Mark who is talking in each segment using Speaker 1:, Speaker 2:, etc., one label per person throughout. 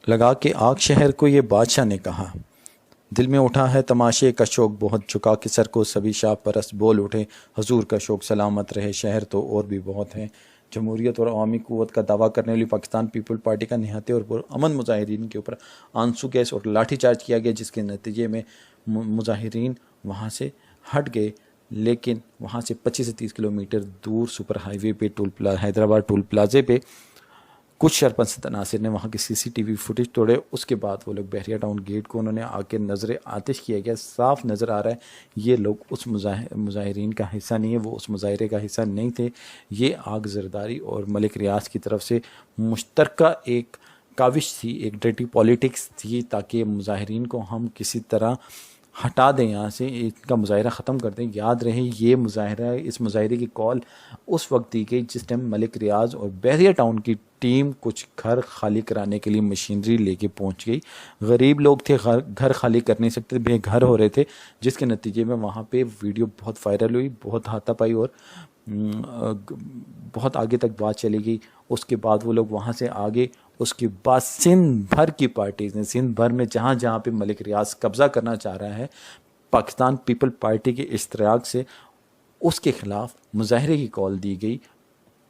Speaker 1: लगा के आग शहर को ये बादशाह ने कहा। दिल में उठा है तमाशे का शौक बहुत, झुका के सर को सभी शाह परस्त बोल उठे, हजूर का शौक सलामत रहे शहर तो और भी बहुत है। जमहूरियत और अवामी क़ुव्वत का दावा करने वाली पाकिस्तान पीपल पार्टी का निहत्थे और पुरअमन मुजाहिरीन के ऊपर आंसू गैस और लाठीचार्ज किया गया, जिसके नतीजे में मुजाहिरीन वहाँ से हट गए। लेकिन वहाँ से 25 से 30 किलोमीटर दूर सुपर हाईवे पे हैदराबाद टोल प्लाजे पे कुछ शरपंश तनासिर ने वहाँ की CCTV फुटेज तोड़े। उसके बाद वो लोग बहरिया टाउन गेट को उन्होंने आके नजर आतिश किया गया। साफ नज़र आ रहा है ये लोग उस मुजाहिरीन का हिस्सा नहीं है, वो उस मुजाहरे का हिस्सा नहीं थे। ये आग जरदारी और मलिक रियाज की तरफ से मुश्तरका एक काविश थी, एक डर्टी पॉलिटिक्स थी, ताकि मुजाहिरीन को हम किसी तरह हटा दें यहाँ से, इनका मुजाहरा ख़त्म कर दें। याद रहे ये मुजाहरा, इस मुजाहरे की कॉल उस वक्त दी गई जिस टाइम मलिक रियाज और बहरिया टाउन की टीम कुछ घर खाली कराने के लिए मशीनरी लेके पहुंच गई। गरीब लोग थे, घर खाली कर नहीं सकते, बेघर हो रहे थे, जिसके नतीजे में वहाँ पे वीडियो बहुत वायरल हुई, बहुत हाथापाई और बहुत आगे तक बात चली गई। उसके बाद वो लोग वहाँ से आगे, उसके बाद सिंध भर की पार्टीज़ ने, सिंध भर में जहाँ जहाँ पे मलिक रियाज कब्ज़ा करना चाह रहा है, पाकिस्तान पीपल पार्टी के इश्तराक से उसके ख़िलाफ़ मुजाहरे की कॉल दी गई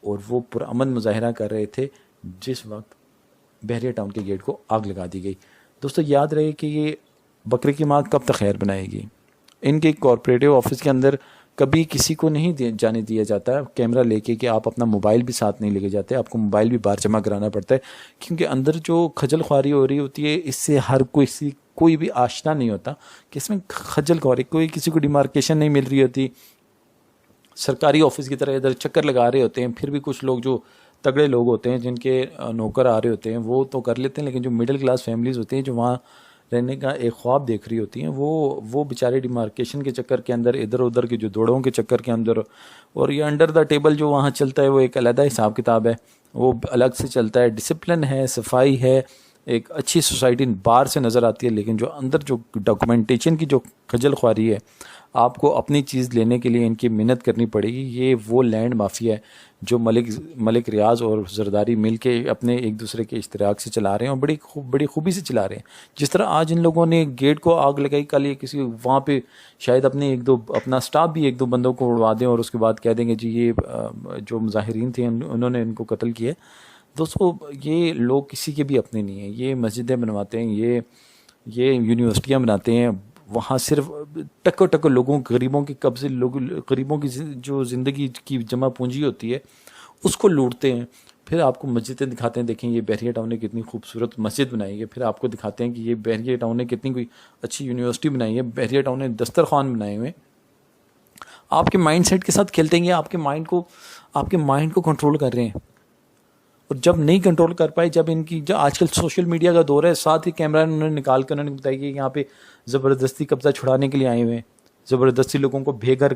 Speaker 1: और वो पुरअमन मुजाहरा कर रहे थे जिस वक्त बहरिया टाउन के गेट को आग लगा दी गई। दोस्तों याद रहे कि ये बकरे की माँ कब तक खैर बनाएगी। इनके कॉरपोरेटिव ऑफिस के अंदर कभी किसी को नहीं जाने दिया जाता है कैमरा लेके, कि आप अपना मोबाइल भी साथ नहीं लेके जाते, आपको मोबाइल भी बाहर जमा कराना पड़ता है, क्योंकि अंदर जो खजल ख्वारी हो रही होती है इससे हर कोई भी आशना नहीं होता कि इसमें खजल ख्वारी, कोई किसी को डिमार्केशन नहीं मिल रही होती। सरकारी ऑफिस की तरह इधर चक्कर लगा रहे होते हैं, फिर भी कुछ लोग जो तगड़े लोग होते हैं, जिनके नौकर आ रहे होते हैं, वो तो कर लेते हैं, लेकिन जो मिडिल क्लास फैमिलीज़ होती हैं, जो वहाँ रहने का एक ख्वाब देख रही होती हैं, वो बेचारे डिमार्केशन के चक्कर के अंदर, इधर उधर के जो दौड़ों के चक्कर के अंदर, और ये अंडर द टेबल जो वहाँ चलता है वो एक अलग हिसाब किताब है, वो अलग से चलता है। डिसिप्लिन है, सफाई है, एक अच्छी सोसाइटी बाहर से नज़र आती है, लेकिन जो अंदर जो डॉक्यूमेंटेशन की जो खजल ख्वारी है, आपको अपनी चीज़ लेने के लिए इनकी मेहनत करनी पड़ेगी। ये वो लैंड माफिया है जो मलिक रियाज और जरदारी मिल के अपने एक दूसरे के इश्तराक से चला रहे हैं और बड़ी खूबी से चला रहे हैं। जिस तरह आज इन लोगों ने गेट को आग लगाई, कल ये किसी वहाँ पे शायद अपना स्टाफ भी 1-2 बंदों को उड़वा दें और उसके बाद कह देंगे जी ये जो मुजाहिरीन थे उन्होंने इनको कत्ल किया। दोस्तों ये लोग किसी के भी अपने नहीं हैं। ये मस्जिदें बनवाते हैं, ये यूनिवर्सिटियाँ बनाते हैं, वहाँ सिर्फ टक्कर लोगों, गरीबों के कब्जे, गरीबों की जो ज़िंदगी की जमा पूंजी होती है उसको लूटते हैं। फिर आपको मस्जिदें दिखाते हैं, देखें ये बहरिया टाउन ने कितनी खूबसूरत मस्जिद बनाई है। फिर आपको दिखाते हैं कि ये बहरिया टाउन ने कितनी कोई अच्छी यूनिवर्सिटी बनाई है, बहरिया टाउन ने दस्तरखान बनाए हुए। आपके माइंड सेट के साथ खेलते हैं, आपके माइंड को कंट्रोल कर रहे हैं। और जब नहीं कंट्रोल कर पाए, जब आजकल सोशल मीडिया का दौर है, साथ ही कैमरा उन्होंने निकाल कर उन्होंने बताया कि यहाँ पे ज़बरदस्ती कब्जा छुड़ाने के लिए आए हुए हैं, ज़बरदस्ती लोगों को बेघर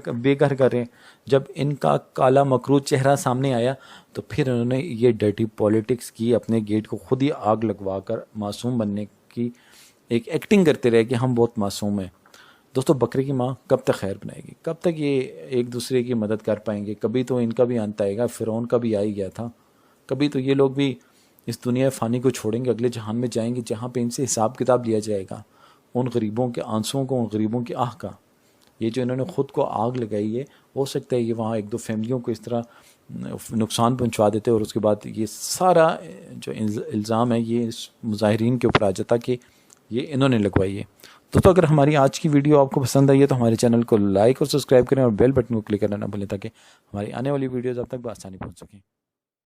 Speaker 1: कर रहे हैं। जब इनका काला मकरूज चेहरा सामने आया तो फिर उन्होंने ये डर्टी पॉलिटिक्स की, अपने गेट को खुद ही आग लगवा कर मासूम बनने की एक एक्टिंग करते रहे कि हम बहुत मासूम हैं। दोस्तों बकरे की माँ कब तक खैर बनाएगी, कब तक ये एक दूसरे की मदद कर पाएंगे। कभी तो इनका भी अंत आएगा, फ़िरौन का भी आ ही गया था। कभी तो ये लोग भी इस दुनिया फ़ानी को छोड़ेंगे, अगले जहान में जाएंगे जहाँ पे इनसे हिसाब किताब लिया जाएगा, उन गरीबों के आंसुओं को, उन गरीबों की आह का। ये जो इन्होंने ख़ुद को आग लगाई है, हो सकता है ये वहाँ 1-2 फैमिलियों को इस तरह नुकसान पहुँचा देते और उसके बाद ये सारा जो इल्ज़ाम है ये इस मुजाहिरीन के ऊपर आ जाता कि ये इन्होंने लगवाई है। दोस्तों अगर हमारी आज की वीडियो आपको पसंद आई है तो हमारे चैनल को लाइक और सब्सक्राइब करें और बेल बटन को क्लिक करना ना भूलें, ताकि हमारी आने वाली वीडियोज़ अब तक बआसानी पहुँच सकें।